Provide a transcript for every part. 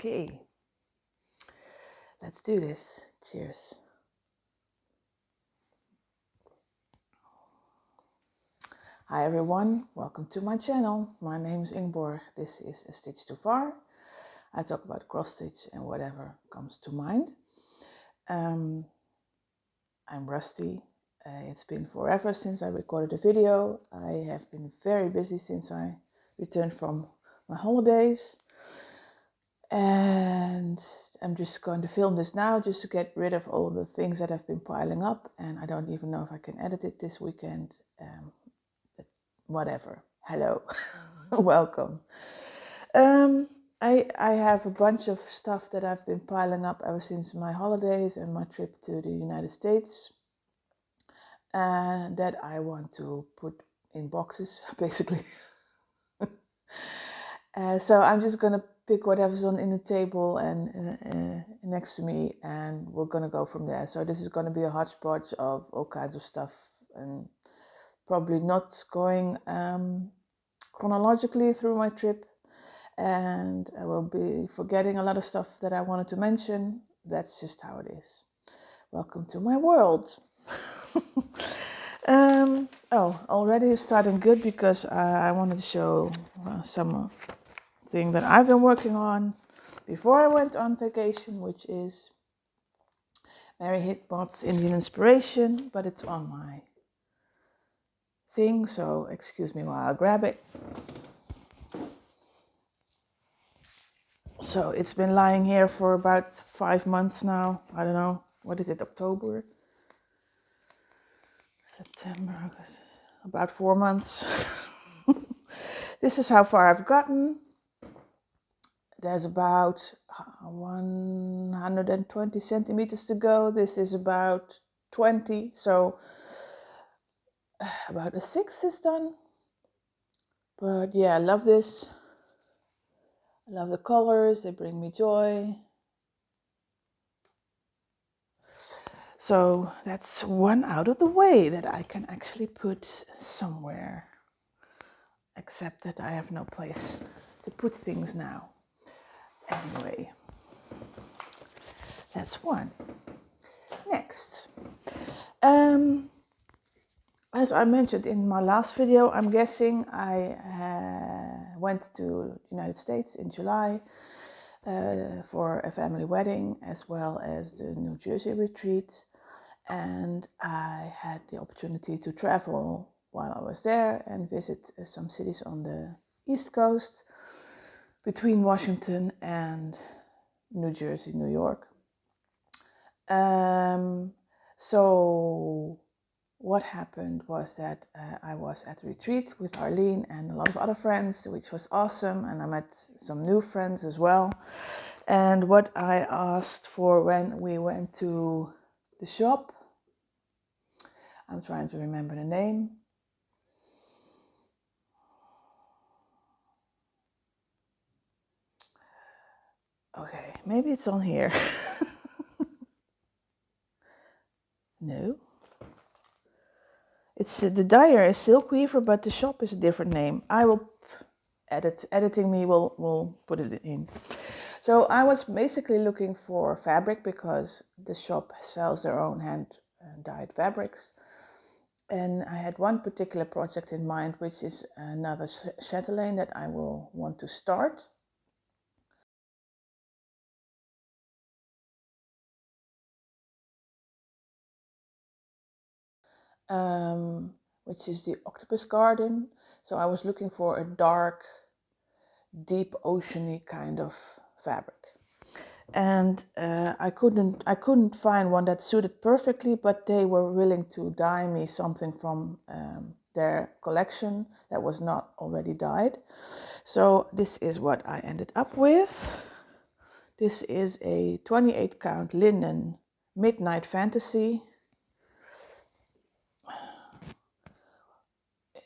Okay, let's do this. Cheers. Hi everyone, welcome to my channel. My name is Ingeborg. This is A Stitch Too Far. I talk about cross stitch and whatever comes to mind. I'm rusty. It's been forever since I recorded a video. I have been very busy since I returned from my holidays. And I'm just going to film this now just to get rid of all the things that have been piling up. And I don't even know if I can edit it this weekend. Whatever. Hello. Welcome. I have a bunch of stuff that I've been piling up ever since my holidays and my trip to the United States. That I want to put in boxes, basically. So I'm just going to pick whatever's on in the table and next to me, and we're going to go from there. So this is going to be a hodgepodge of all kinds of stuff, and probably not going chronologically through my trip, and I will be forgetting a lot of stuff that I wanted to mention. That's just how it is. Welcome to my world. Already starting good because I wanted to show something that I've been working on before I went on vacation, which is Mary Hickbot's Indian Inspiration, but it's on my thing, so excuse me while I grab it. So it's been lying here for about 5 months now. I don't know, what is it, October? September, August, about 4 months. This is how far I've gotten. There's about 120 centimeters to go. This is about 20, so about a sixth is done. But yeah, I love this. I love the colors, they bring me joy. So that's one out of the way that I can actually put somewhere. Except that I have no place to put things now. Anyway, that's one. Next. As I mentioned in my last video, I'm guessing I went to the United States in July for a family wedding as well as the New Jersey retreat. And I had the opportunity to travel while I was there and visit some cities on the East Coast between Washington and New Jersey, New York. So what happened was that I was at a retreat with Arlene and a lot of other friends, which was awesome. And I met some new friends as well. And what I asked for when we went to the shop, I'm trying to remember the name. Okay, maybe it's on here. No. It's the dyer is Silk Weaver, but the shop is a different name. I will editing me will put it in. So I was basically looking for fabric because the shop sells their own hand dyed fabrics. And I had one particular project in mind, which is another chatelaine that I will want to start. Which is the Octopus Garden. So I was looking for a dark, deep oceany kind of fabric. And I couldn't find one that suited perfectly, but they were willing to dye me something from their collection that was not already dyed. So this is what I ended up with. This is a 28 count linen Midnight Fantasy.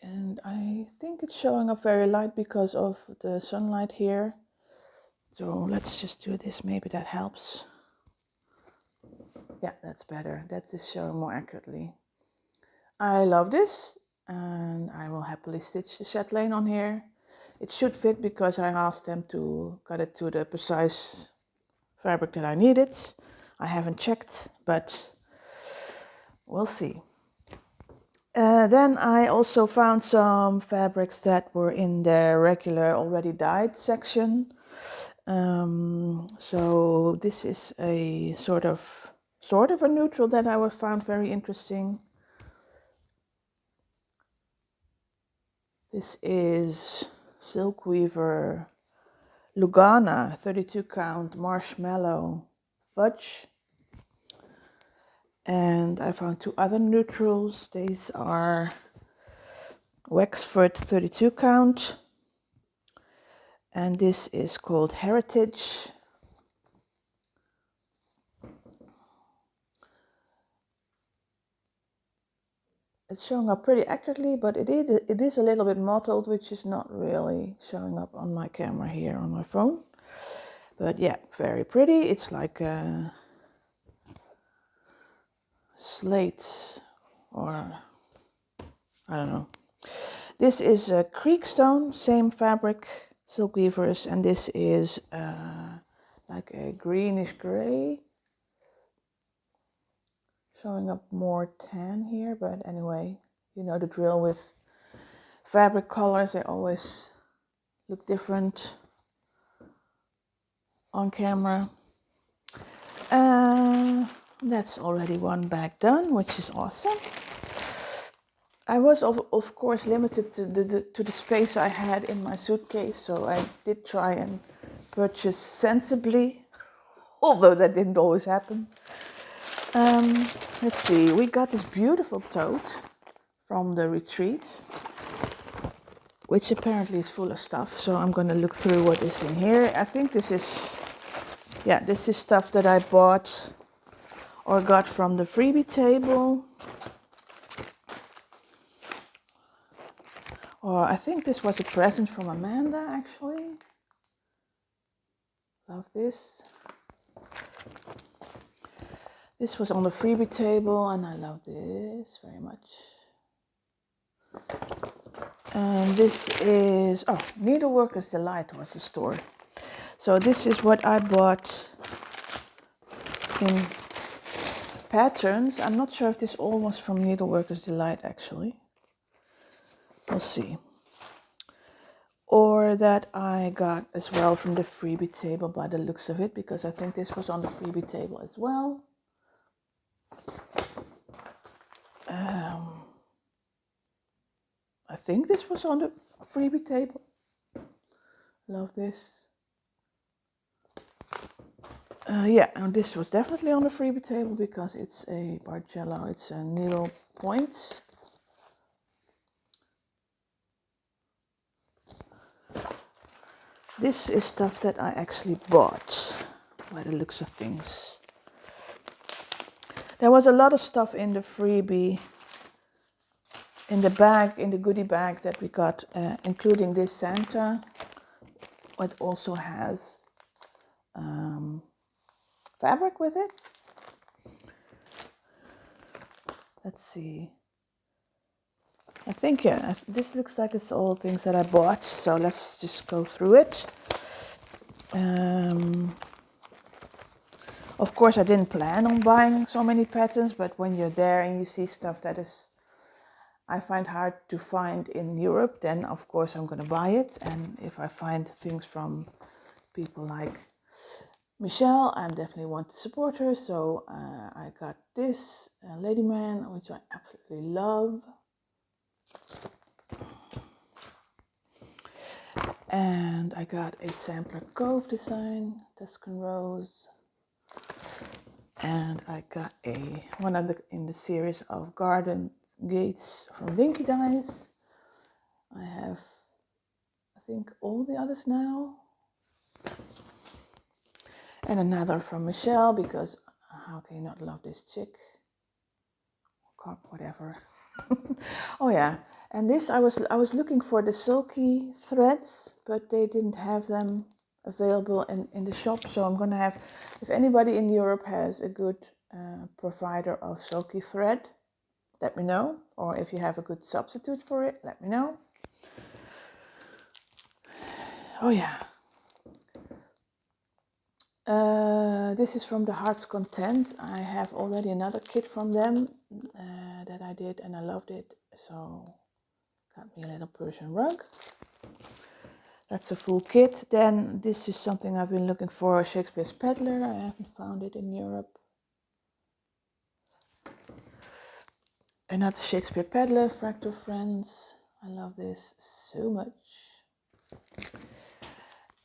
And I think it's showing up very light because of the sunlight here. So let's just do this, maybe that helps. Yeah, that's better. That is showing more accurately. I love this, and I will happily stitch the chatelaine on here. it should fit because I asked them to cut it to the precise fabric that I needed. I haven't checked, but we'll see. Then I also found some fabrics that were in the regular already dyed section. So this is a sort of a neutral that I found very interesting. This is Silk Weaver Lugana 32 count marshmallow fudge. And I found two other neutrals. These are Wexford 32 count. And this is called Heritage. It's showing up pretty accurately, but it is a little bit mottled, which is not really showing up on my camera here on my phone. But yeah, very pretty. It's like a slate, or I don't know. This is a Creekstone, same fabric, Silk Weavers, and this is like a greenish gray. Showing up more tan here, but anyway, you know the drill with fabric colors, they always look different on camera. That's already one bag done, which is awesome. I was of course limited to the space I had in my suitcase, so I did try and purchase sensibly, although that didn't always happen. Let's see, we got this beautiful tote from the retreat, which apparently is full of stuff, so I'm going to look through what is in here. I think this is stuff that I bought or got from the freebie table. Or I think this was a present from Amanda, actually. Love this. This was on the freebie table, and I love this very much. And this is, Needleworker's Delight was the store. So this is what I bought in patterns. I'm not sure if this all was from Needleworker's Delight, actually. We'll see. Or that I got as well from the freebie table by the looks of it, because I think this was on the freebie table as well. I think this was on the freebie table. Love this. Yeah, and this was definitely on the freebie table because it's a Bargello, it's a needle point. This is stuff that I actually bought by the looks of things. There was a lot of stuff in the freebie, in the bag, in the goodie bag that we got, including this Santa. It also has fabric with it. Let's see. I think, this looks like it's all things that I bought, so let's just go through it. Of course, I didn't plan on buying so many patterns, but when you're there and you see stuff that I find hard to find in Europe, then of course I'm going to buy it. And if I find things from people like Michelle, I definitely want to support her. So I got this Ladyman, which I absolutely love. And I got a Sampler Cove design, Tuscan Rose. And I got one in the series of Garden Gates from Dinky Dice. I have, I think, all the others now. And another from Michelle, because how can you not love this chick? Whatever. Oh yeah, and this I was looking for the silky threads, but they didn't have them available in the shop. So I'm gonna have, if anybody in Europe has a good provider of silky thread, let me know. Or if you have a good substitute for it, let me know. Oh yeah. This is from the Heart's Content. I have already another kit from them that I did and I loved it. So got me a little Persian rug. That's a full kit. Then this is something I've been looking for, Shakespeare's Peddler. I haven't found it in Europe. Another Shakespeare Peddler, Fractal Friends. I love this so much.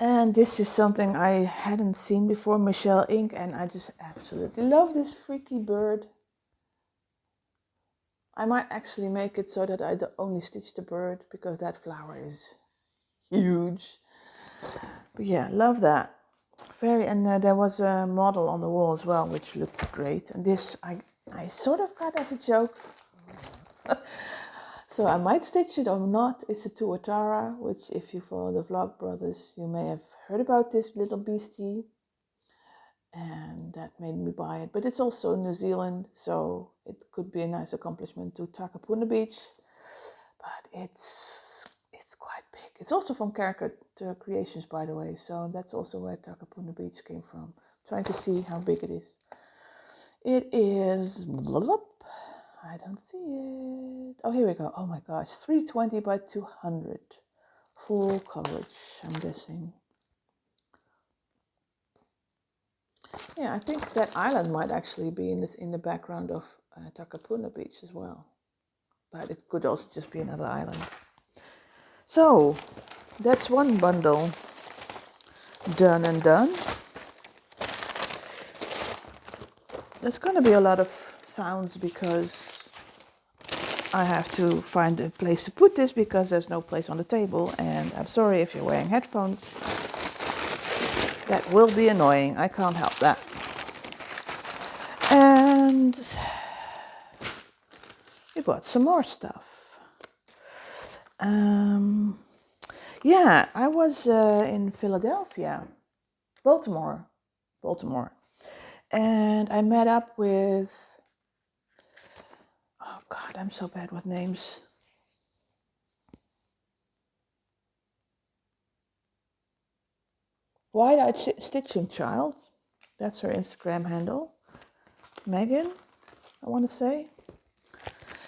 And this is something I hadn't seen before, Michelle Ink, and I just absolutely love this freaky bird. I might actually make it so that I only stitch the bird because that flower is huge. But yeah, love that. And there was a model on the wall as well, which looked great. And this I sort of got as a joke. So I might stitch it or not. It's a Tuatara, which if you follow the Vlog Brothers, you may have heard about this little beastie. And that made me buy it. But it's also New Zealand, so it could be a nice accomplishment to Takapuna Beach. But it's quite big. It's also from Character Creations, by the way. So that's also where Takapuna Beach came from. Trying to see how big it is. It is... Blah, blah, I don't see it. Oh, here we go. Oh my gosh. 320 by 200. Full coverage, I'm guessing. Yeah, I think that island might actually be in the background of Takapuna Beach as well. But it could also just be another island. So, that's one bundle done and done. There's going to be a lot of sounds because I have to find a place to put this because there's no place on the table. And I'm sorry if you're wearing headphones. That will be annoying. I can't help that. And we bought some more stuff. Yeah, I was in Philadelphia, Baltimore, and I met up with, oh God, I'm so bad with names. Wide-Eyed Stitching Child, that's her Instagram handle. Megan, I want to say.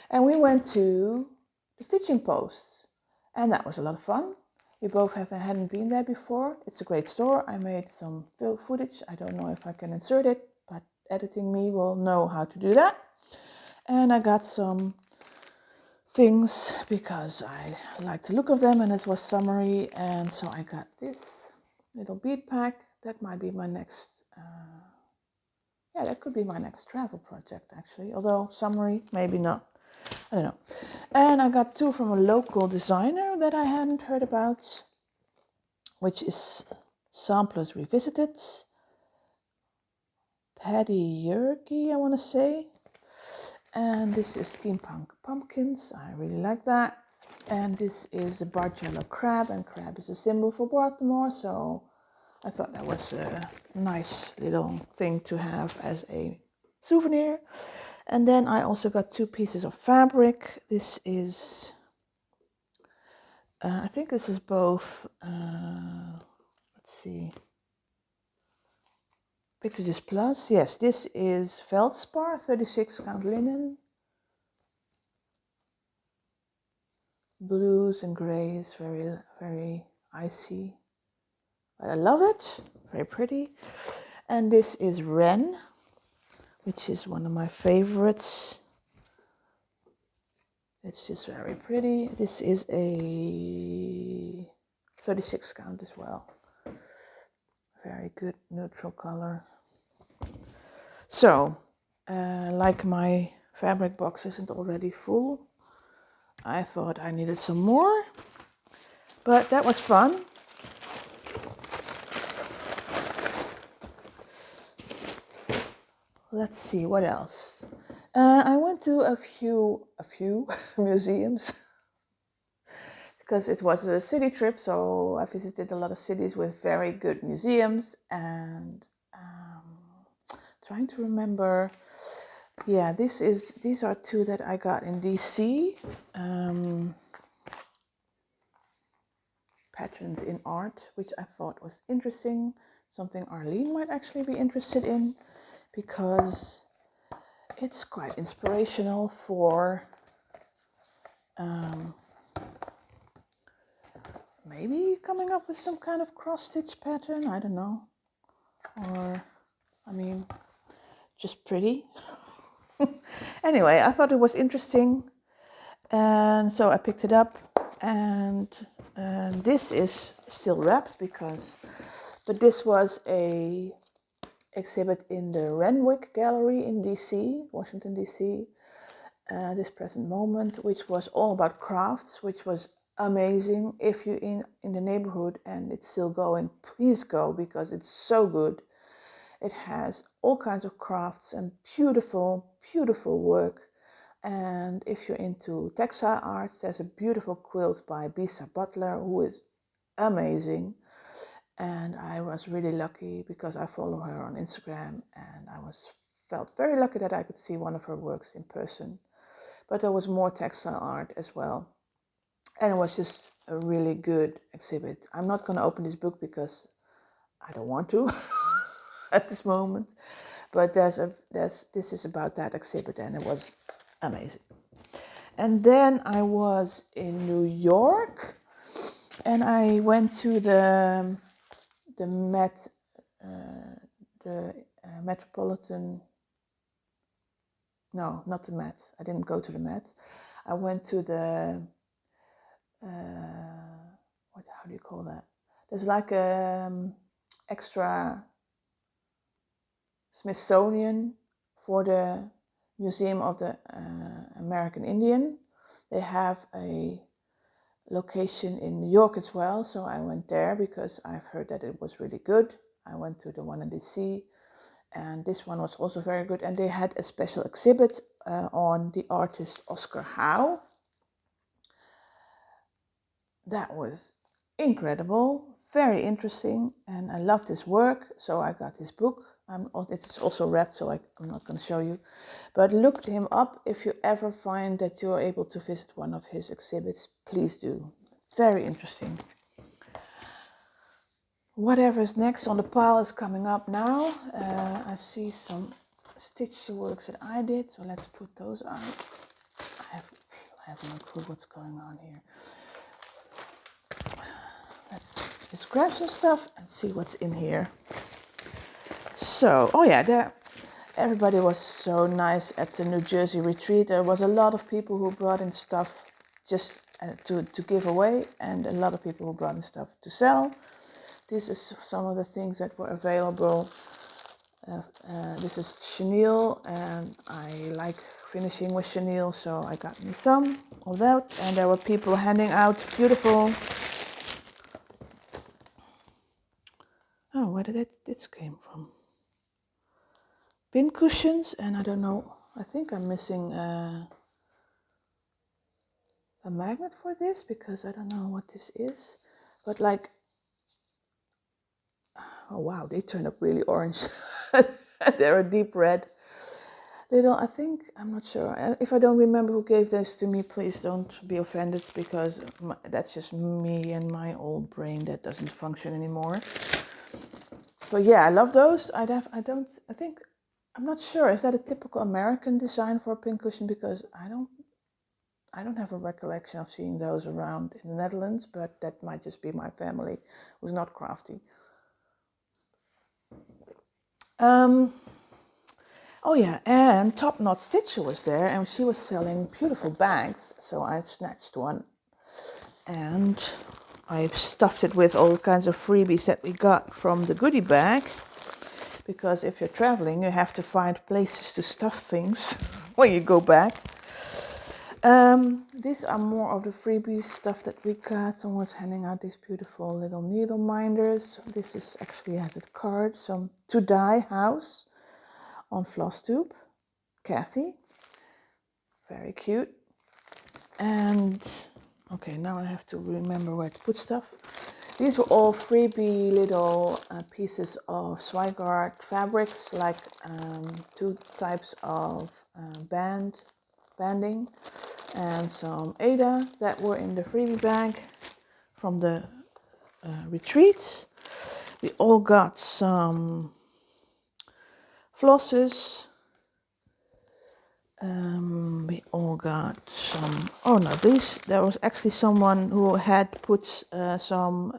And we went to the Stitching Post, and that was a lot of fun. We both hadn't been there before. It's a great store. I made some footage. I don't know if I can insert it, but editing me will know how to do that. And I got some things because I like the look of them and it was summery. And so I got this little bead pack. That might be my next, that could be my next travel project actually. Although summery, maybe not. I don't know. And I got two from a local designer that I hadn't heard about, which is Samplers Revisited. Paddy Yerke, I want to say. And this is Steampunk Pumpkins. I really like that. And this is a Bargello crab, and crab is a symbol for Baltimore, so I thought that was a nice little thing to have as a souvenir. And then I also got two pieces of fabric. This is, I think this is both, let's see, Pixages Plus. Yes, this is Feldspar, 36 count linen. Blues and grays, very, very icy. But I love it, very pretty. And this is Wren, which is one of my favorites. It's just very pretty. This is a 36 count as well. Very good neutral color. So, like my fabric box isn't already full, I thought I needed some more. But that was fun. Let's see, what else? I went to a few museums because it was a city trip, so I visited a lot of cities with very good museums and trying to remember. Yeah, these are two that I got in DC. patterns in art, which I thought was interesting, something Arlene might actually be interested in, because it's quite inspirational for maybe coming up with some kind of cross-stitch pattern, I don't know, or, I mean, just pretty. Anyway, I thought it was interesting, and so I picked it up, and this is still wrapped but this was a exhibit in the Renwick Gallery in DC, Washington DC, this present moment, which was all about crafts, which was amazing. If you're in the neighborhood and it's still going, please go, because it's so good. It has all kinds of crafts and beautiful, beautiful work. And if you're into textile arts, there's a beautiful quilt by Bisa Butler, who is amazing. And I was really lucky because I follow her on Instagram, and felt very lucky that I could see one of her works in person. But there was more textile art as well. And it was just a really good exhibit. I'm not going to open this book because I don't want to at this moment. But this is about that exhibit, and it was amazing. And then I was in New York, and I went to the Metropolitan. No, not the Met. I didn't go to the Met. I went to the how do you call that? There's like a extra Smithsonian for the Museum of the American Indian. They have a location in New York as well, so I went there because I've heard that it was really good. I went to the one in DC, and this one was also very good. And they had a special exhibit on the artist Oscar Howe. That was incredible, very interesting, and I loved his work, so I got his book. It's also wrapped, so I'm not going to show you. But look him up if you ever find that you're able to visit one of his exhibits. Please do. Very interesting. Whatever's next on the pile is coming up now. I see some stitch works that I did, so let's put those on. I have no clue what's going on here. Let's just grab some stuff and see what's in here. So, oh yeah, everybody was so nice at the New Jersey retreat. There was a lot of people who brought in stuff just to give away, and a lot of people who brought in stuff to sell. This is some of the things that were available. This is chenille, and I like finishing with chenille, so I got me some of that. And there were people handing out beautiful... Oh, where did this came from? Pincushions, and I don't know, I think I'm missing a magnet for this, because I don't know what this is. But like, oh wow, they turn up really orange. They're a deep red. I'm not sure. If I don't remember who gave this to me, please don't be offended, because that's just me and my old brain that doesn't function anymore. But yeah, I love those. I'm not sure. Is that a typical American design for a pincushion? Because I don't have a recollection of seeing those around in the Netherlands, but that might just be my family who's not crafty. Oh yeah, and Top Knot Stitcher was there, and she was selling beautiful bags, so I snatched one and I stuffed it with all kinds of freebies that we got from the goodie bag, because if you're traveling, you have to find places to stuff things when you go back. These are more of the freebie stuff that we got. Someone was handing out these beautiful little needle minders. This is actually has a card, some To Die House on Flosstube, Kathy, very cute. And okay, now I have to remember where to put stuff. These were all freebie little pieces of Zweigart fabrics, like 2 types of banding, and some Ada that were in the freebie bag from the retreat. We all got some flosses. We all got some, oh no, there was actually someone who had put some,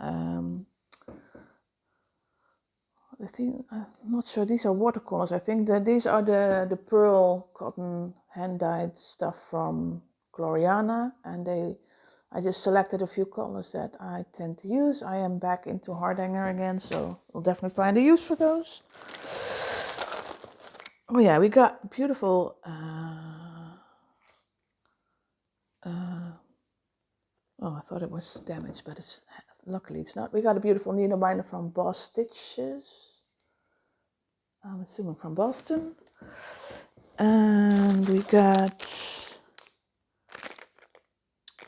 I think, I'm not sure, these are watercolors. I think that these are the pearl cotton hand-dyed stuff from Gloriana, and I just selected a few colors that I tend to use. I am back into Hardanger again, so we'll definitely find a use for those. Oh yeah, we got beautiful, oh, I thought it was damaged, but luckily it's not. We got a beautiful needle binder from Boss Stitches. I'm assuming from Boston. And we got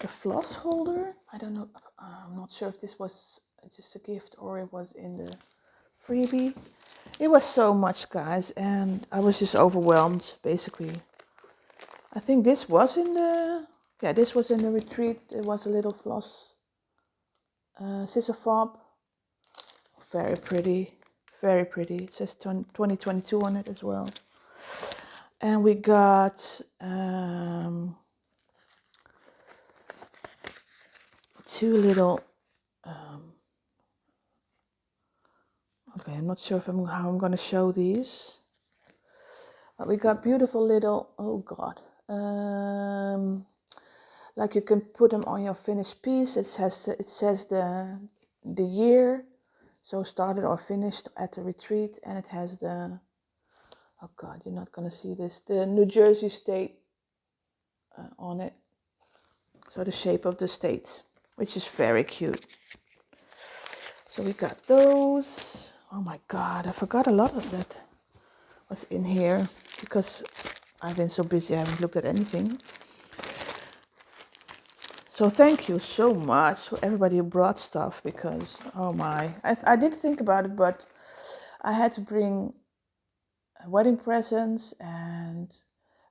a floss holder. I don't know, I'm not sure if this was just a gift or it was in the freebie. It was so much, guys, and I was just overwhelmed, basically. I think this was in the, yeah, this was in the retreat. It was a little floss scissor fob. Very pretty, very pretty. It says 2022 on it as well. And we got two little, okay, I'm not sure if how I'm going to show these. But we got beautiful little, oh God, like you can put them on your finished piece. It says the year, so started or finished at the retreat, and it has the, oh God, you're not going to see this, the New Jersey state on it. So the shape of the state, which is very cute. So we got those. Oh my God, I forgot a lot of that was in here because I've been so busy I haven't looked at anything. So thank you so much for everybody who brought stuff because, oh my, I did think about it, but I had to bring wedding presents and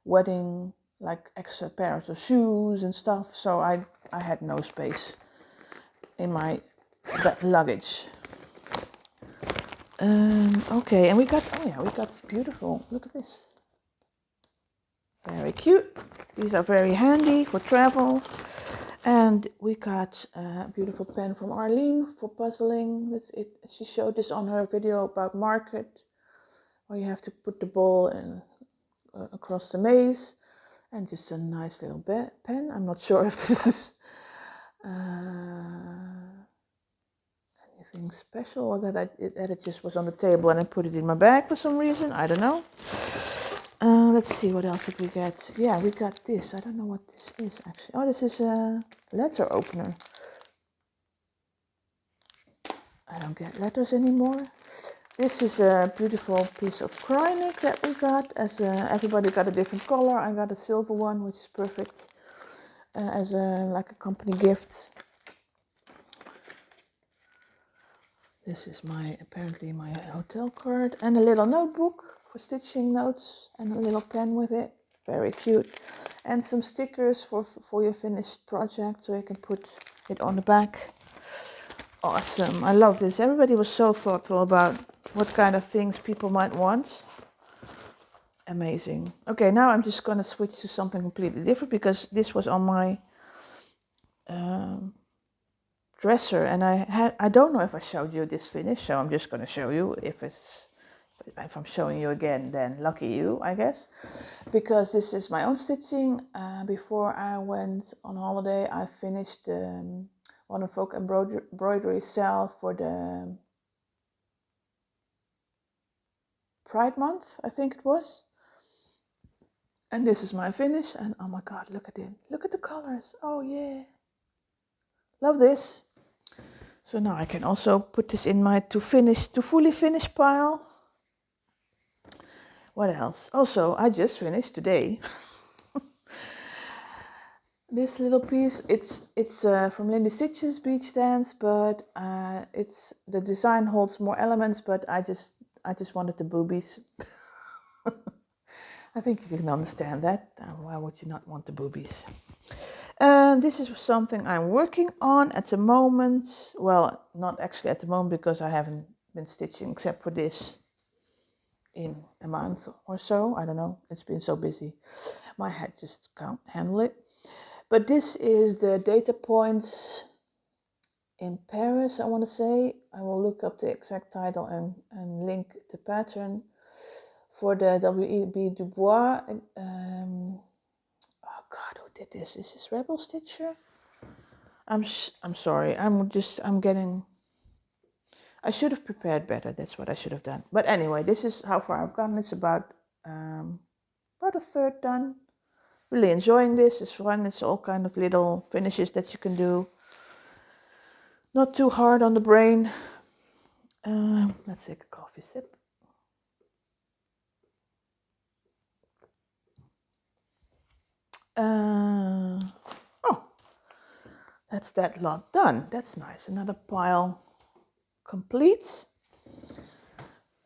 wedding, like extra pairs of shoes and stuff. So I had no space in my luggage. Okay, and we got, oh yeah, we got this beautiful, look at this. Very cute. These are very handy for travel. And we got a beautiful pen from Arlene for puzzling. She showed this on her video about market, where you have to put the ball across the maze. And just a nice little pen. I'm not sure if this is anything special or that it just was on the table and I put it in my bag for some reason. I don't know. Let's see, what else did we get? Yeah, we got this. I don't know what this is actually. Oh, this is a letter opener. I don't get letters anymore. This is a beautiful piece of Krynic that we got. Everybody got a different color. I got a silver one, which is perfect as like a company gift. This is apparently my hotel card and a little notebook for stitching notes and a little pen with it. Very cute. And some stickers for your finished project so you can put it on the back. Awesome. I love this. Everybody was so thoughtful about what kind of things people might want. Amazing. Okay, now I'm just going to switch to something completely different because this was on my dresser and I don't know if I showed you this finish, so I'm just going to show you. If I'm showing you again, then lucky you, I guess, because this is my own stitching. Before I went on holiday, I finished one of Folk Embroidery sale for the Pride month, I think it was. And this is my finish, and oh my God, look at it. Look at the colors. Oh yeah. Love this. So now I can also put this in my to fully finish pile. What else? Also, I just finished today. This little piece, it's from Lindy Stitches Beach Dance, but the design holds more elements, but I just wanted the boobies. I think you can understand that. Why would you not want the boobies? And this is something I'm working on at the moment. Well, not actually at the moment because I haven't been stitching except for this in a month or so. I don't know. It's been so busy. My head just can't handle it. But this is the data points in Paris, I want to say. I will look up the exact title and link the pattern for the W.E.B. Dubois. Oh God, who did this? Is this Rebel Stitcher? I'm sorry. I'm getting. I should have prepared better. That's what I should have done. But anyway, this is how far I've gotten. It's about a third done. Really enjoying this. It's fun. It's all kind of little finishes that you can do. Not too hard on the brain. Let's take a coffee sip. Oh, that's that lot done. That's nice. Another pile complete.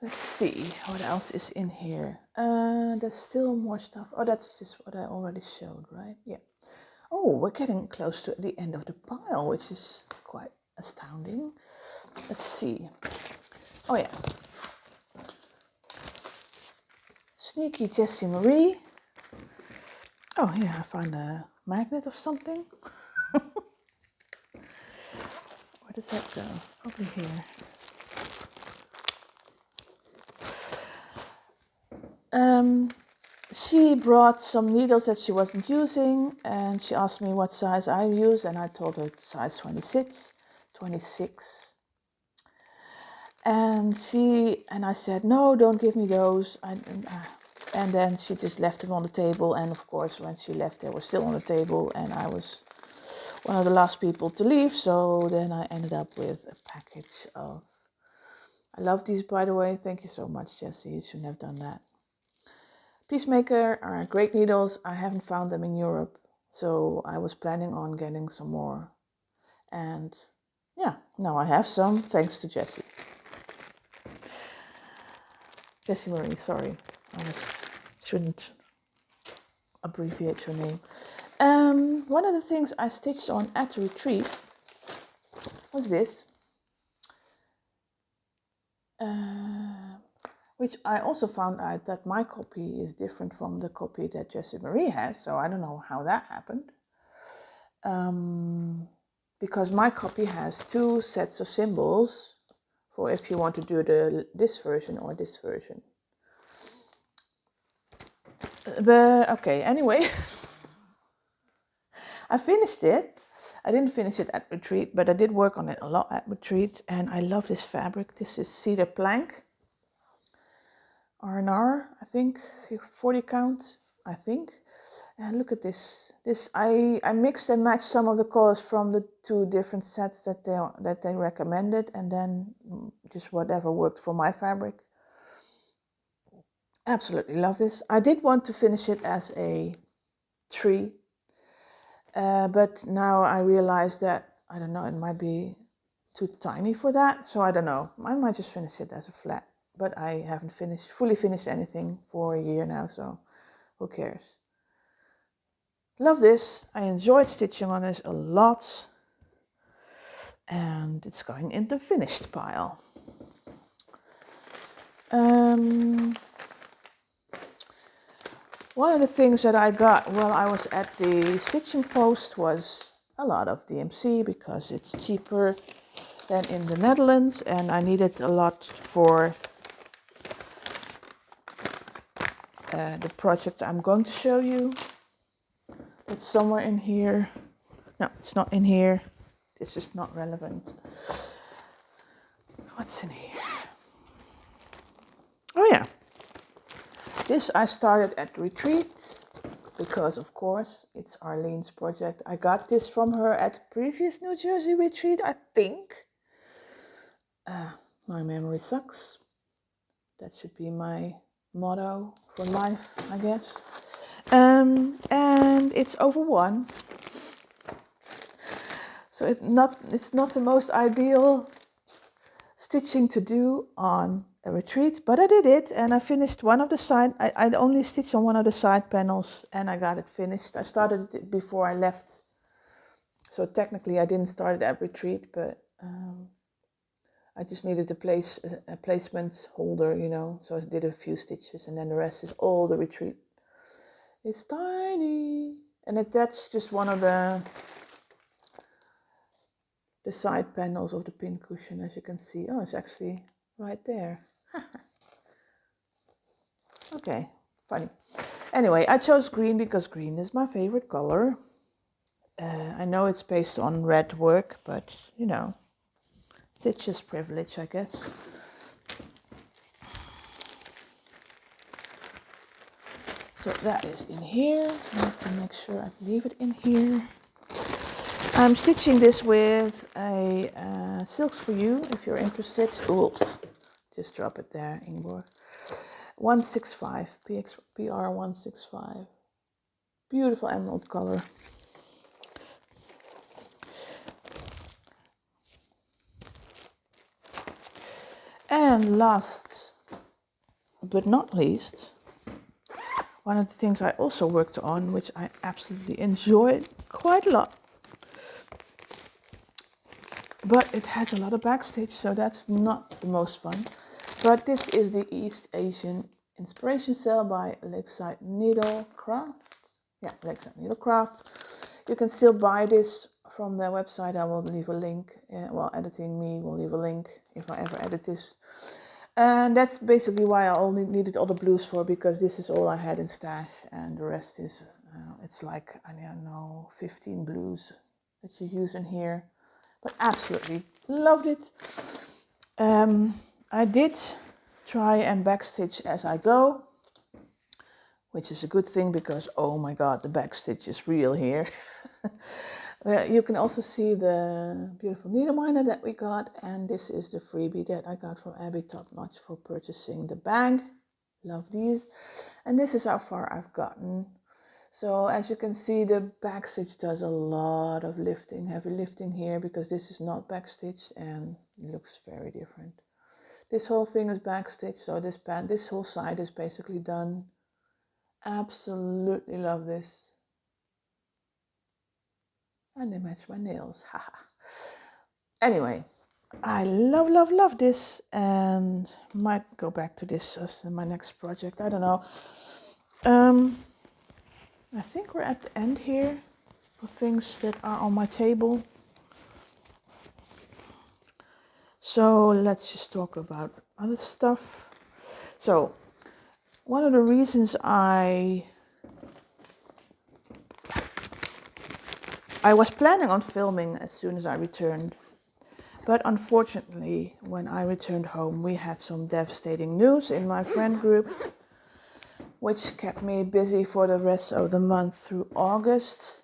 Let's see what else is in here. There's still more stuff. Oh, that's just what I already showed, right? Yeah. Oh, we're getting close to the end of the pile, which is quite astounding. Let's see. Oh yeah. Sneaky Jessie Marie. Oh yeah, I found a magnet of something. Where does that go? Over here. She brought some needles that she wasn't using, and she asked me what size I use, and I told her size 26. And I said, no, don't give me those. And then she just left them on the table, and of course when she left they were still on the table, and I was one of the last people to leave, so then I ended up with a package of, I love these, by the way, thank you so much, Jessie, you shouldn't have done that. Peacemaker are great needles. I haven't found them in Europe, so I was planning on getting some more. And yeah, now I have some, thanks to Jessie. Jessie Marie, sorry. Shouldn't abbreviate your name. One of the things I stitched on at the retreat was this. Which I also found out that my copy is different from the copy that Jessie Marie has, so I don't know how that happened. Because my copy has two sets of symbols for if you want to do this version or this version. But okay, anyway, I finished it. I didn't finish it at retreat, but I did work on it a lot at retreat, and I love this fabric. This is cedar plank, R&R, I think, 40 count, I think. And look at this. I mixed and matched some of the colors from the two different sets that they recommended, and then just whatever worked for my fabric. Absolutely love this. I did want to finish it as a tree, but now I realize that, I don't know, it might be too tiny for that, so I don't know. I might just finish it as a flat, but I haven't fully finished anything for a year now, so who cares? Love this. I enjoyed stitching on this a lot, and it's going in the finished pile. One of the things that I got while I was at the stitching post was a lot of DMC because it's cheaper than in the Netherlands, and I needed a lot for the project I'm going to show you. It's somewhere in here. No, it's not in here. It's just not relevant. What's in here? Oh yeah. This I started at retreat because, of course, it's Arlene's project. I got this from her at the previous New Jersey retreat, I think. My memory sucks. That should be my motto for life, I guess. And it's over one. So it's not the most ideal stitching to do on a retreat, but I did it, and I finished one of the side. I only stitched on one of the side panels, and I got it finished. I started it before I left So technically I didn't start it at retreat, but I just needed a placement holder, you know, so I did a few stitches, and then the rest is all the retreat. It's tiny, and that's just one of the side panels of the pincushion, as you can see. Oh, it's actually right there. Okay, funny. Anyway, I chose green because green is my favorite color. I know it's based on red work, but you know, stitches privilege, I guess. So that is in here. I have to make sure I leave it in here. I'm stitching this with a Silks for You, if you're interested. Oops, just drop it there, Ingeborg. 165, PR 165. Beautiful emerald color. And last but not least, one of the things I also worked on, which I absolutely enjoyed quite a lot, but it has a lot of backstitch, so that's not the most fun. But this is the East Asian Inspiration Cell by Lakeside Needlecraft. Yeah, Lakeside Needlecraft. You can still buy this from their website. I will leave a link. Well, Editing Me will leave a link if I ever edit this. And that's basically why I only needed all the blues for, because this is all I had in stash, and the rest is, it's like, I don't know, 15 blues that you use in here. But absolutely loved it. I did try and backstitch as I go, which is a good thing because, oh my god, the backstitch is real here. You can also see the beautiful needle miner that we got, and this is the freebie that I got from Abby Top Notch for purchasing the bag. Love these. And this is how far I've gotten. So as you can see, the backstitch does a lot of lifting, heavy lifting here, because this is not backstitched and it looks very different. This whole thing is backstitched, so this whole side is basically done. Absolutely love this. And they match my nails, haha. Anyway, I love this, and might go back to this as my next project, I don't know. I think we're at the end here for things that are on my table. So let's just talk about other stuff. So one of the reasons I was planning on filming as soon as I returned, but unfortunately when I returned home we had some devastating news in my friend group, which kept me busy for the rest of the month through August.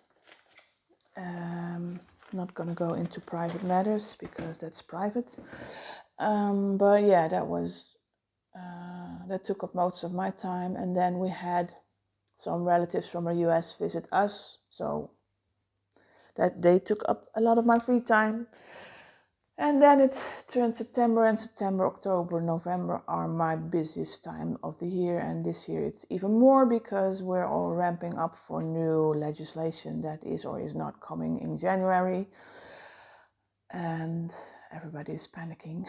Not gonna go into private matters because that's private. But yeah, that took up most of my time. And then we had some relatives from the US visit us, so that they took up a lot of my free time. And then it turned September, and September, October, November are my busiest time of the year. And this year it's even more because we're all ramping up for new legislation that is or is not coming in January. And everybody's panicking.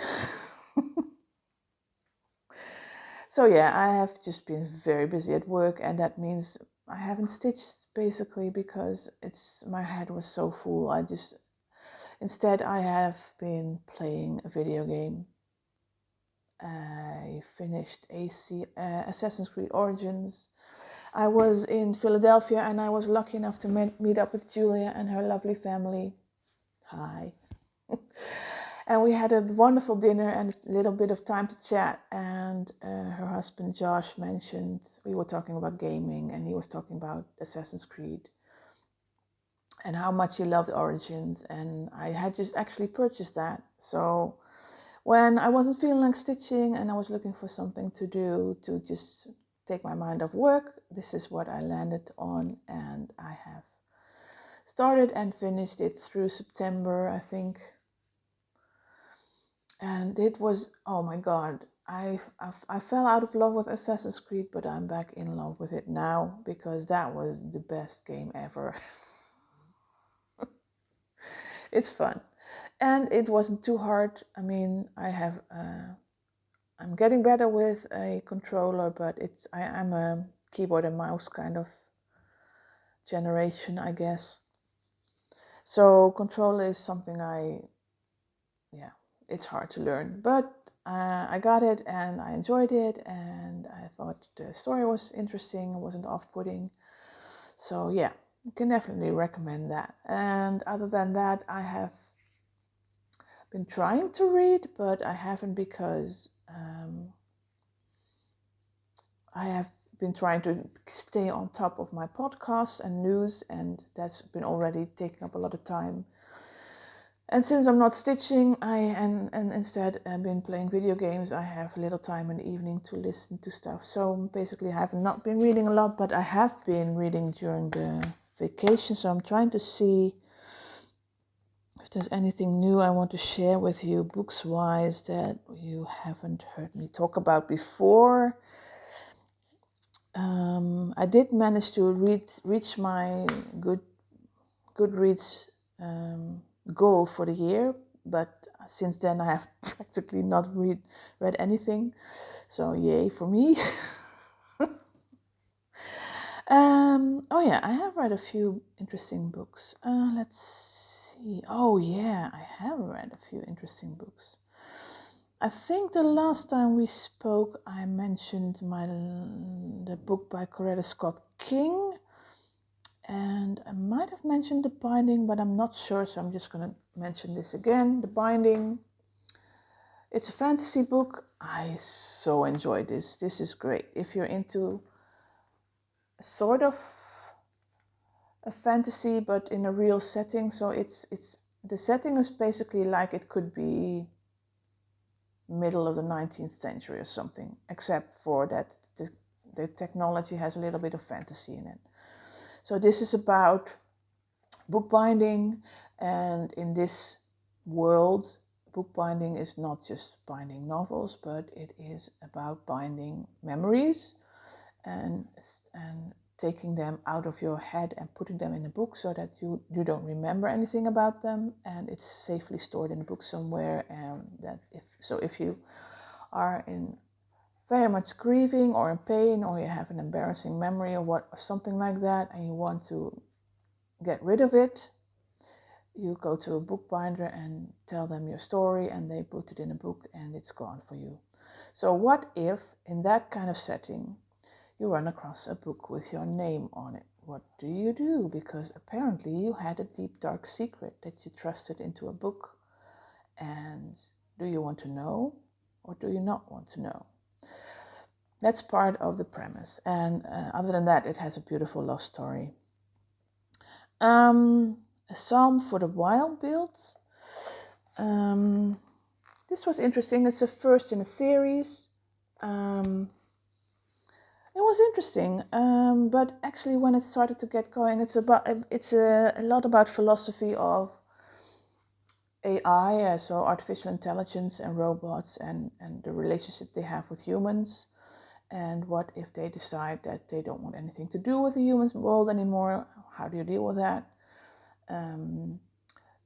So yeah, I have just been very busy at work, and that means I haven't stitched basically because my head was so full. Instead I have been playing a video game. I finished Assassin's Creed Origins. I was in Philadelphia and I was lucky enough to meet up with Julia and her lovely family. Hi. And we had a wonderful dinner and a little bit of time to chat. And her husband Josh mentioned, we were talking about gaming, and he was talking about Assassin's Creed and how much he loved Origins. And I had just actually purchased that. So when I wasn't feeling like stitching and I was looking for something to do to just take my mind off work, this is what I landed on, and I have started and finished it through September, I think. And it was, oh my god, I fell out of love with Assassin's Creed, but I'm back in love with it now because that was the best game ever. It's fun. And it wasn't too hard. I mean, I'm getting better with a controller, but I'm a keyboard and mouse kind of generation, I guess. So controller is something it's hard to learn, but I got it and I enjoyed it, and I thought the story was interesting, it wasn't off-putting. So yeah, you can definitely recommend that. And other than that, I have been trying to read, but I haven't because I have been trying to stay on top of my podcasts and news, and that's been already taking up a lot of time. And since I'm not stitching, and instead I've been playing video games, I have little time in the evening to listen to stuff. So basically I have not been reading a lot, but I have been reading during the vacation. So I'm trying to see if there's anything new I want to share with you books-wise that you haven't heard me talk about before. I did manage to reach my Goodreads goal for the year, but since then I have practically not read anything, so yay for me. Oh yeah, I have read a few interesting books. Let's see. Oh yeah, I have read a few interesting books. I think the last time we spoke, I mentioned the book by Coretta Scott King. And I might have mentioned The Binding, but I'm not sure, so I'm just going to mention this again. The Binding. It's a fantasy book. I so enjoyed this. This is great. If you're into sort of a fantasy, but in a real setting, so it's the setting is basically like it could be middle of the 19th century or something, except for that the technology has a little bit of fantasy in it. So this is about bookbinding, and in this world, bookbinding is not just binding novels, but it is about binding memories and taking them out of your head and putting them in a book so that you don't remember anything about them, and it's safely stored in a book somewhere. And that if you are in very much grieving or in pain, or you have an embarrassing memory or something like that, and you want to get rid of it, you go to a bookbinder and tell them your story, and they put it in a book and it's gone for you. So what if in that kind of setting you run across a book with your name on it? What do you do? Because apparently you had a deep dark secret that you trusted into a book, and do you want to know or do you not want to know? That's part of the premise, and other than that, it has a beautiful love story. A Psalm for the Wild Builds. This was interesting. It's the first in a series. It was interesting, but actually when it started to get going, it's a lot about philosophy of AI, so artificial intelligence and robots, and the relationship they have with humans. And what if they decide that they don't want anything to do with the human world anymore? How do you deal with that?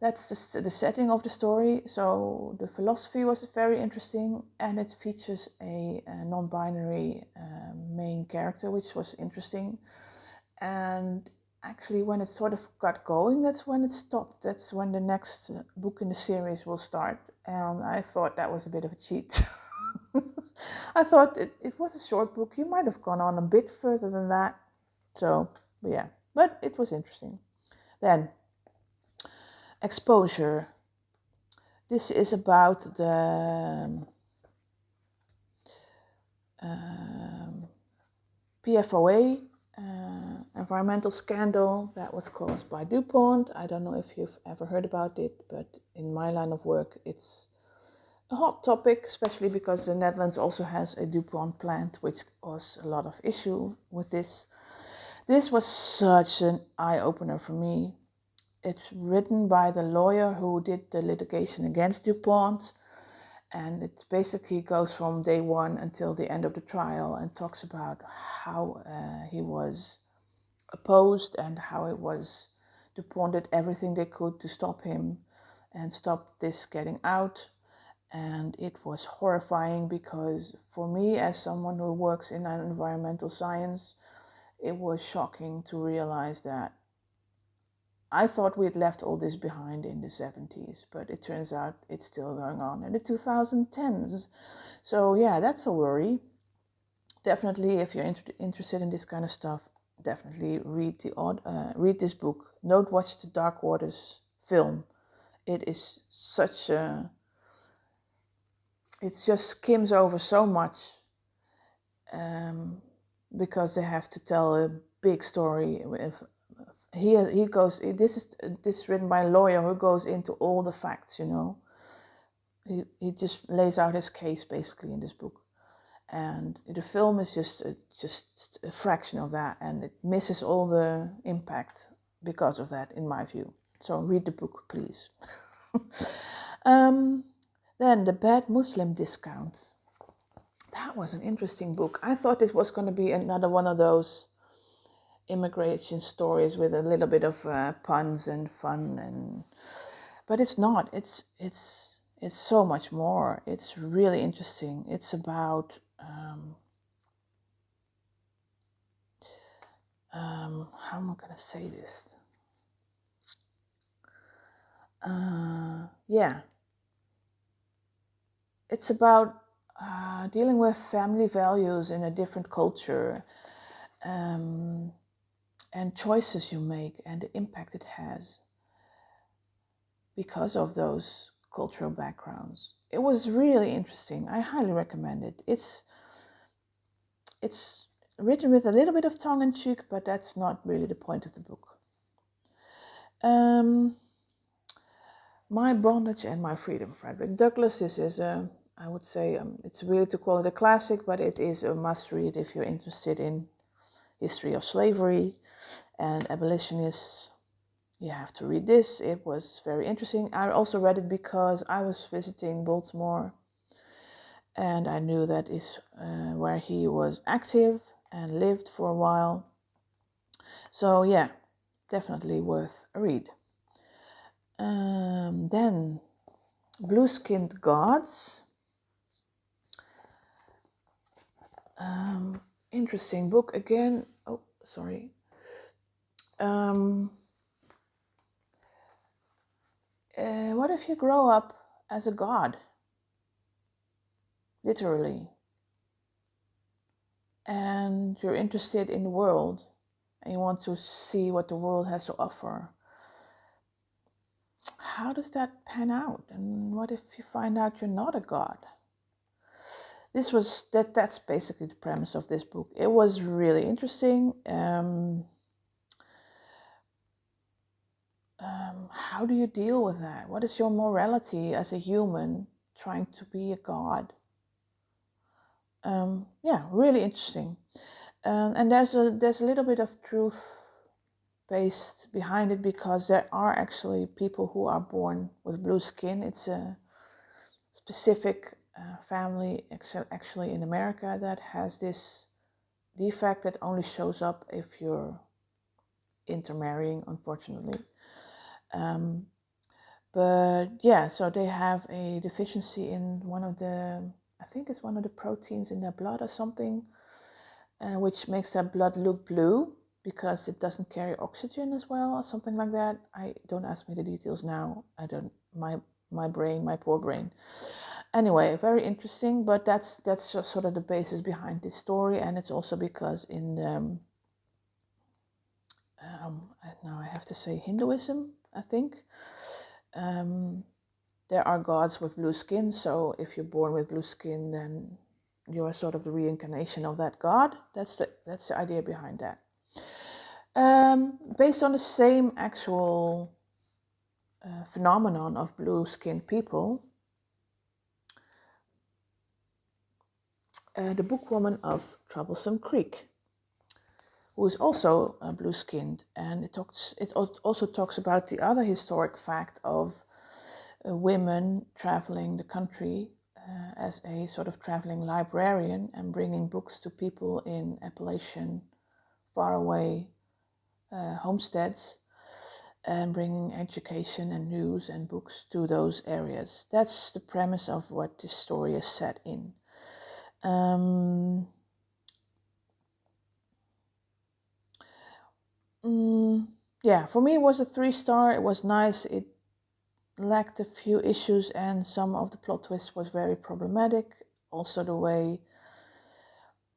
That's the setting of the story. So the philosophy was very interesting, and it features a non-binary main character, which was interesting. And actually, when it sort of got going, that's when it stopped. That's when the next book in the series will start. And I thought that was a bit of a cheat. I thought it was a short book. You might have gone on a bit further than that. So, but it was interesting. Then, Exposure. This is about the PFOA environmental scandal that was caused by DuPont. I don't know if you've ever heard about it, but in my line of work, it's a hot topic, especially because the Netherlands also has a DuPont plant, which caused a lot of issue with this. This was such an eye-opener for me. It's written by the lawyer who did the litigation against DuPont, and it basically goes from day one until the end of the trial and talks about how he was opposed and how it was DuPont did everything they could to stop him. and stop this getting out. And it was horrifying because for me, as someone who works in environmental science, it was shocking to realize that I thought we had left all this behind in the 70s, but it turns out it's still going on in the 2010s. So yeah, that's a worry. Definitely, if you're interested in this kind of stuff, definitely read this book. Don't watch the Dark Waters film. It is such a... It just skims over so much because they have to tell a big story. He goes. This is written by a lawyer who goes into all the facts. You know, he just lays out his case basically in this book, and the film is just a fraction of that, and it misses all the impact because of that, in my view. So read the book, please. Then The Bad Muslim Discount. That was an interesting book. I thought this was going to be another one of those immigration stories with a little bit of puns and fun, but it's not. It's so much more. It's really interesting. It's about how am I going to say this? Yeah, it's about dealing with family values in a different culture, and choices you make and the impact it has because of those cultural backgrounds. It was really interesting. I highly recommend it. It's written with a little bit of tongue in cheek, but that's not really the point of the book. My Bondage and My Freedom, Frederick Douglass. This is I would say it's weird to call it a classic, but it is a must read if you're interested in history of slavery and abolitionists. You have to read this. It was very interesting. I also read it because I was visiting Baltimore, and I knew that is where he was active and lived for a while. So yeah, definitely worth a read. Then Blue-Skinned Gods. Interesting book again. Oh, sorry. What if you grow up as a god? Literally. And you're interested in the world and you want to see what the world has to offer. How does that pan out? And what if you find out you're not a god? That's basically the premise of this book. It was really interesting. How do you deal with that? What is your morality as a human trying to be a god? Yeah, really interesting. And there's a little bit of truth based behind it, because there are actually people who are born with blue skin. It's a specific family actually in America that has this defect that only shows up if you're intermarrying, unfortunately. But yeah, so they have a deficiency in I think it's one of the proteins in their blood or something, which makes their blood look blue because it doesn't carry oxygen as well, or something like that. Don't ask me the details now. I don't. My poor brain. Anyway, very interesting. But that's just sort of the basis behind this story, and it's also because in now I have to say Hinduism, I think. There are gods with blue skin, so if you're born with blue skin, then you are sort of the reincarnation of that god. That's the idea behind that. Based on the same actual phenomenon of blue-skinned people, the bookwoman of Troublesome Creek, who is also blue-skinned, and it also talks about the other historic fact of women traveling the country as a sort of traveling librarian and bringing books to people in Appalachian, faraway homesteads. and bringing education and news and books to those areas. That's the premise of what this story is set in. Yeah, for me it was a 3-star. It was nice. It lacked a few issues and some of the plot twists was very problematic. Also the way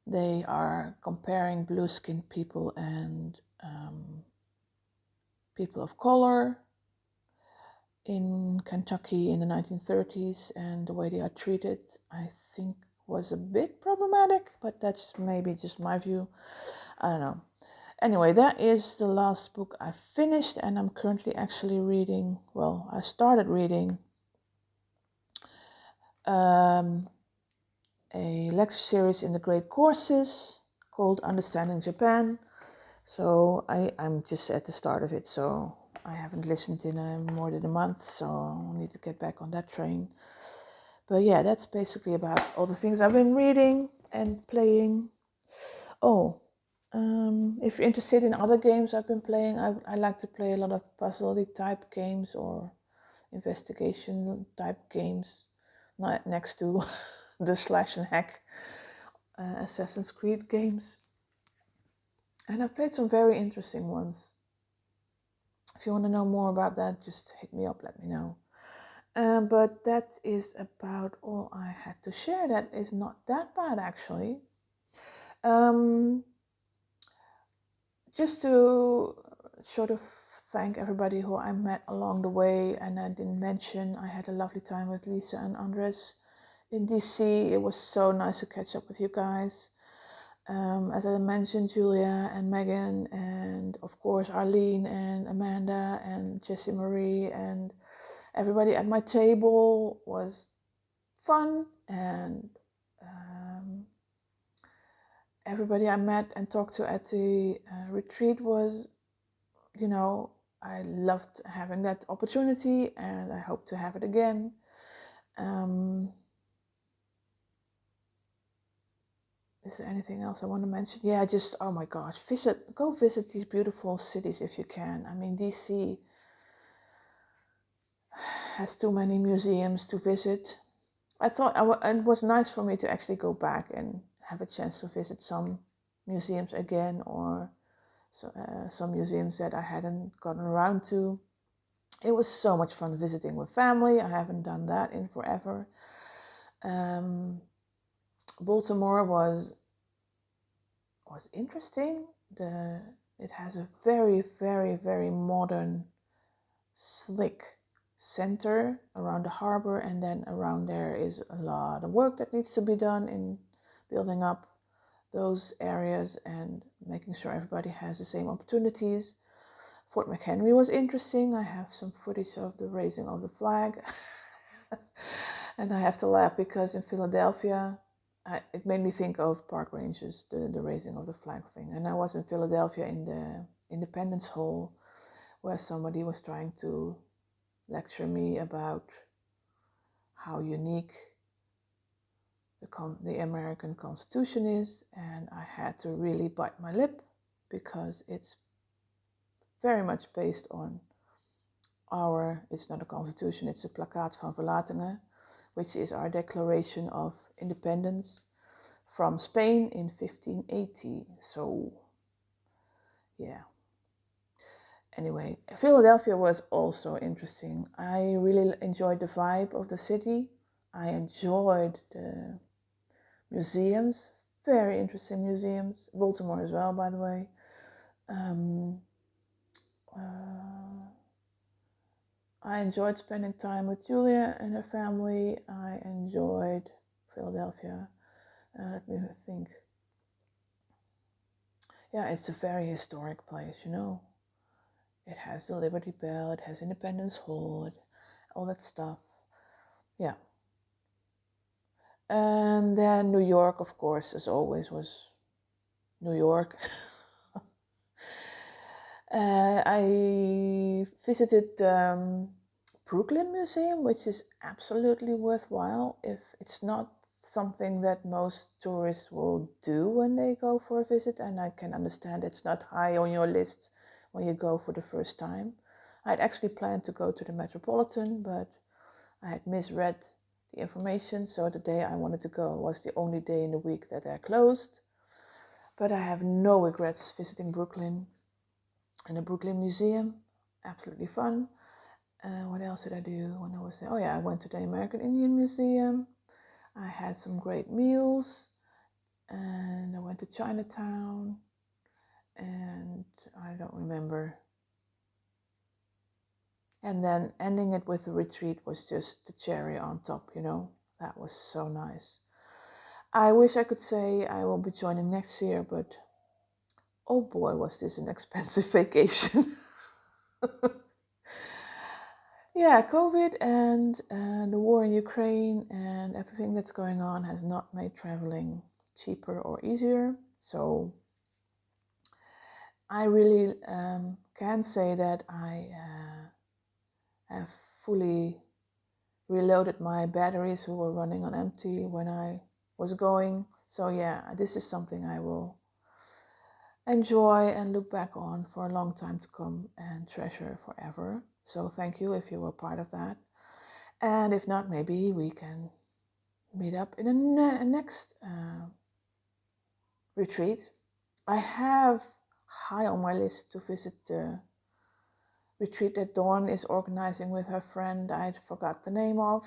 they are comparing blue-skinned people and people of color in Kentucky in the 1930s, and the way they are treated, I think was a bit problematic, but that's maybe just my view. I don't know. Anyway, that is the last book I finished, and I'm currently actually reading, well, I started reading a lecture series in the Great Courses called Understanding Japan. So I'm just at the start of it, so I haven't listened in more than a month, so I need to get back on that train. But yeah, that's basically about all the things I've been reading and playing. Oh, if you're interested in other games I've been playing, I like to play a lot of puzzle type games or investigation type games, not next to the slash and hack Assassin's Creed games. And I've played some very interesting ones. If you want to know more about that, just hit me up, let me know. But that is about all I had to share. That is not that bad, actually. Just to sort of thank everybody who I met along the way, and I didn't mention, I had a lovely time with Lisa and Andres in DC. It was so nice to catch up with you guys. As I mentioned, Julia and Megan, and of course Arlene and Amanda and Jessie Marie, and everybody at my table was fun, and everybody I met and talked to at the retreat was, you know, I loved having that opportunity, and I hope to have it again. Is there anything else I want to mention? Yeah, just, oh my gosh, go visit these beautiful cities if you can. I mean, DC has too many museums to visit. I thought it was nice for me to actually go back and have a chance to visit some museums again, or some museums that I hadn't gotten around to. It was so much fun visiting with family. I haven't done that in forever. Baltimore was interesting. It has a very, very, very modern, slick center around the harbor, and then around there is a lot of work that needs to be done in building up those areas and making sure everybody has the same opportunities. Fort McHenry was interesting. I have some footage of the raising of the flag. And I have to laugh because in Philadelphia, it made me think of park rangers, the raising of the flag thing. And I was in Philadelphia in the Independence Hall, where somebody was trying to lecture me about how unique the American Constitution is, and I had to really bite my lip because it's very much based on it's not a constitution, it's a Plakkaat van Verlatingen, which is our Declaration of Independence from Spain in 1580. So, yeah. Anyway, Philadelphia was also interesting. I really enjoyed the vibe of the city. I enjoyed the museums, very interesting museums. Baltimore as well, by the way. I enjoyed spending time with Julia and her family. I enjoyed Philadelphia. Let me think. Yeah, it's a very historic place, you know. It has the Liberty Bell, it has Independence Hall, all that stuff. Yeah. And then New York, of course, as always, was New York. I visited Brooklyn Museum, which is absolutely worthwhile. If it's not something that most tourists will do when they go for a visit, and I can understand it's not high on your list when you go for the first time. I'd actually planned to go to the Metropolitan, but I had misread the information, so the day I wanted to go was the only day in the week that they're closed. But I have no regrets visiting Brooklyn and the Brooklyn Museum. Absolutely fun. What else did I do when I was there? Oh yeah, I went to the American Indian Museum. I had some great meals, and I went to Chinatown, and I don't remember. And then ending it with a retreat was just the cherry on top, you know. That was so nice. I wish I could say I will be joining next year, but oh boy, was this an expensive vacation. Yeah, COVID and the war in Ukraine and everything that's going on has not made traveling cheaper or easier. So I really can say that I have fully reloaded my batteries who were running on empty when I was going. So yeah, this is something I will enjoy and look back on for a long time to come and treasure forever. So thank you if you were part of that. And if not, maybe we can meet up in a next retreat. I have high on my list to visit the retreat that Dawn is organizing with her friend I forgot the name of.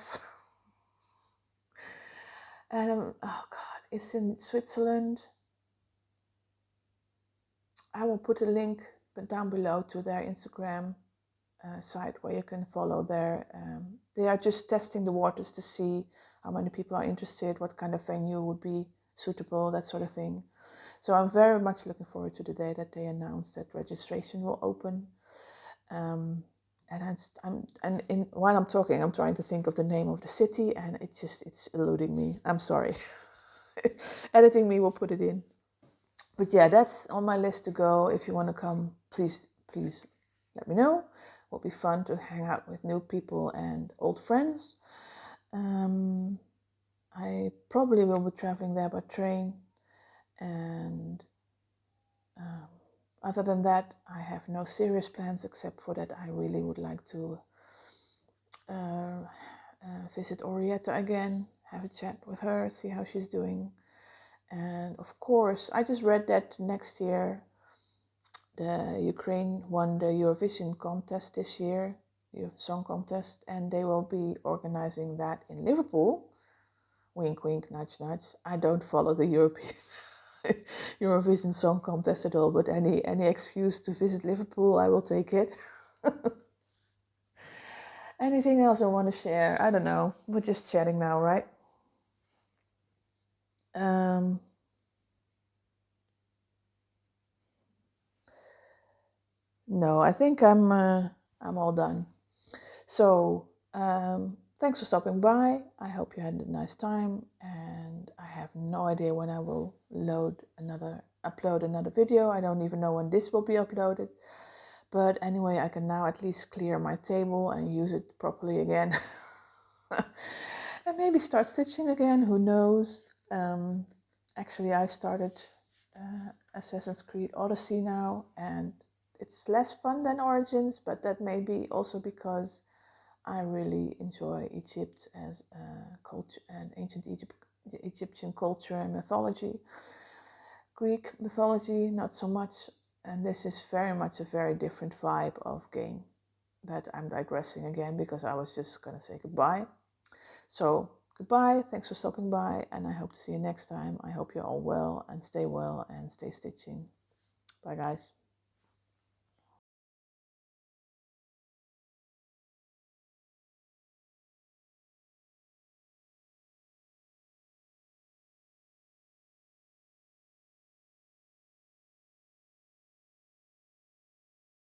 And oh God, it's in Switzerland. I will put a link down below to their Instagram site where you can follow their. They are just testing the waters to see how many people are interested, what kind of venue would be suitable, that sort of thing. So I'm very much looking forward to the day that they announce that registration will open. While I'm talking, I'm trying to think of the name of the city, and it's eluding me. I'm sorry. Editing me will put it in. But yeah, that's on my list to go. If you want to come, please let me know. It will be fun to hang out with new people and old friends. I probably will be traveling there by train, and other than that, I have no serious plans except for that I really would like to visit Orietta again, have a chat with her, see how she's doing. And of course, I just read that next year the Ukraine won the Eurovision contest this year, song contest, and they will be organizing that in Liverpool. Wink, wink, nudge, nudge. I don't follow the European Eurovision Song Contest at all, but any excuse to visit Liverpool, I will take it. Anything else I want to share? I don't know. We're just chatting now, right? No, I think I'm all done. So thanks for stopping by. I hope you had a nice time, and I have no idea when I will upload another video. I don't even know when this will be uploaded. But anyway, I can now at least clear my table and use it properly again. And maybe start stitching again, who knows. Actually, I started Assassin's Creed Odyssey now, and it's less fun than Origins, but that may be also because I really enjoy Egypt as a culture and ancient Egyptian culture and mythology. Greek mythology, not so much, and this is very much a very different vibe of game. But I'm digressing again because I was just going to say goodbye. So goodbye, thanks for stopping by, and I hope to see you next time. I hope you're all well and stay stitching. Bye guys.